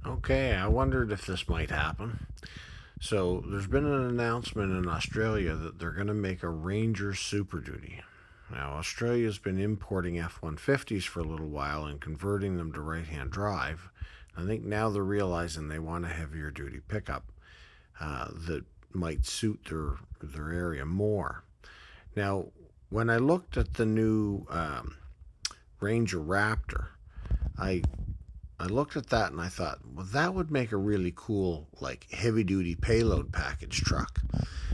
Okay, I wondered if this might happen. So, there's been an announcement in Australia that they're going to make a Ranger Super Duty. Now, Australia's been importing F 150s for a little while and converting them to right hand drive. I think now they're realizing they want a heavier duty pickup that might suit their area more. Now, when I looked at the new Ranger Raptor, I I looked at that and I thought, well, that would make a really cool, like, heavy duty payload package truck.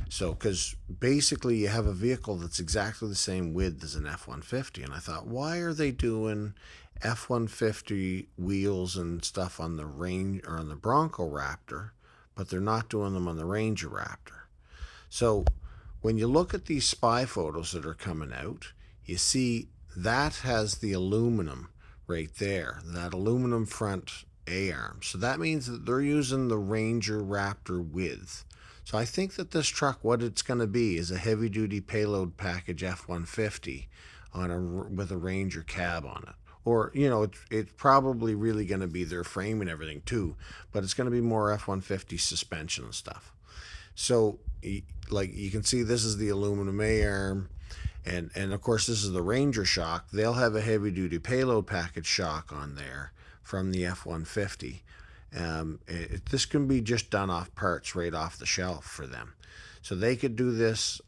So, because basically you have a vehicle that's exactly the same width as an F 150. And I thought, why are they doing F 150 wheels and stuff on the Range or on the Bronco Raptor, but they're not doing them on the Ranger Raptor? So, when you look at these spy photos that are coming out, you see that has the aluminum right there, that aluminum front A-arm. So that means that they're using the Ranger Raptor width. So I think that this truck, what it's going to be, is a heavy-duty payload package F-150 with a Ranger cab on it. Or, it's probably really going to be their frame and everything too, but it's going to be more F-150 suspension and stuff. So, like you can see, this is the aluminum A-arm, and of course this is the Ranger shock. They'll have a heavy duty payload package shock on there from the F-150. This can be just done off parts right off the shelf for them. So they could do this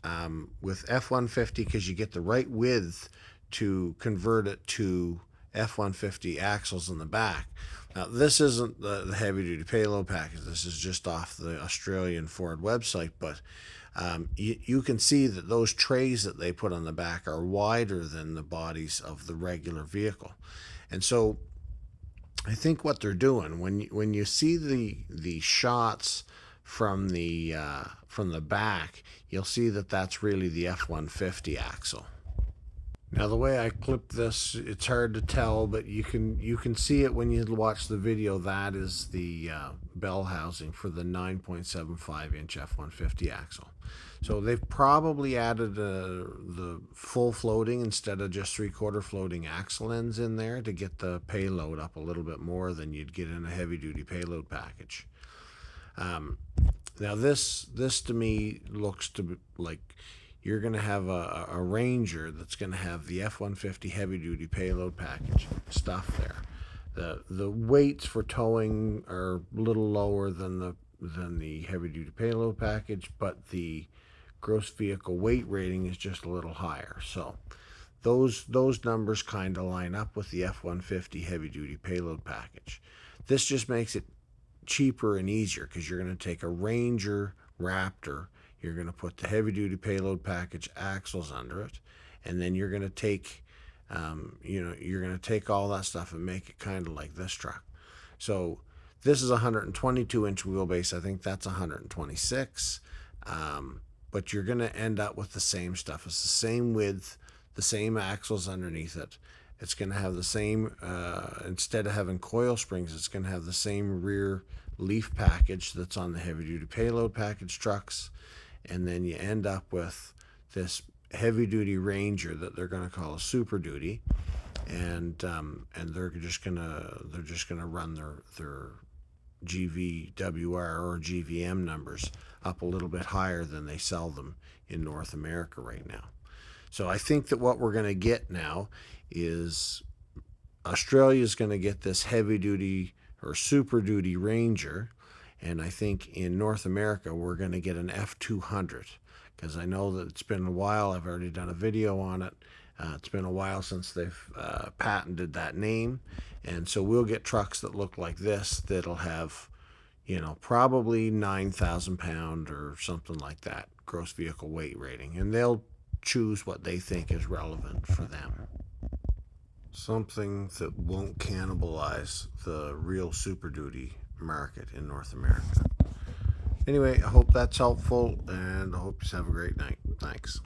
with F-150 because you get the right width to convert it to F-150 axles in the back. Now, this isn't the heavy-duty payload package. This is just off the Australian Ford website, but you can see that those trays that they put on the back are wider than the bodies of the regular vehicle. And so I think what they're doing, when you see the shots from the back, you'll see that that's really the F-150 axle. Now, the way I clipped this, it's hard to tell, but you can see it when you watch the video. That is the bell housing for the 9.75-inch F-150 axle. So they've probably added the full floating instead of just three-quarter floating axle ends in there to get the payload up a little bit more than you'd get in a heavy-duty payload package. Now, this to me looks to be like you're going to have a Ranger that's going to have the F-150 heavy-duty payload package stuff there. The weights for towing are a little lower than the heavy-duty payload package, but the gross vehicle weight rating is just a little higher. So those numbers kind of line up with the F-150 heavy-duty payload package. This just makes it cheaper and easier because you're going to take a Ranger Raptor, you're going to put the heavy duty payload package axles under it, and then you're going to take you're going to take all that stuff and make it kind of like this truck. So this is a 122-inch wheelbase. I think that's 126, but you're going to end up with the same stuff. It's the same width, the same axles underneath it. It's going to have the same, instead of having coil springs, it's going to have the same rear leaf package that's on the heavy-duty payload package trucks. And then you end up with this heavy-duty Ranger that they're going to call a Super Duty. And they're just gonna run their GVWR or GVM numbers up a little bit higher than they sell them in North America right now. So I think that what we're going to get now is Australia's going to get this heavy duty or super duty Ranger, and I think in North America we're going to get an F200 because I know that it's been a while. I've already done a video on it. It's been a while since they've patented that name, and so we'll get trucks that look like this that'll have, probably 9,000 pound or something like that gross vehicle weight rating, and they'll choose what they think is relevant for them. Something that won't cannibalize the real Super Duty market in North America. Anyway, I hope that's helpful, and I hope you have a great night. Thanks.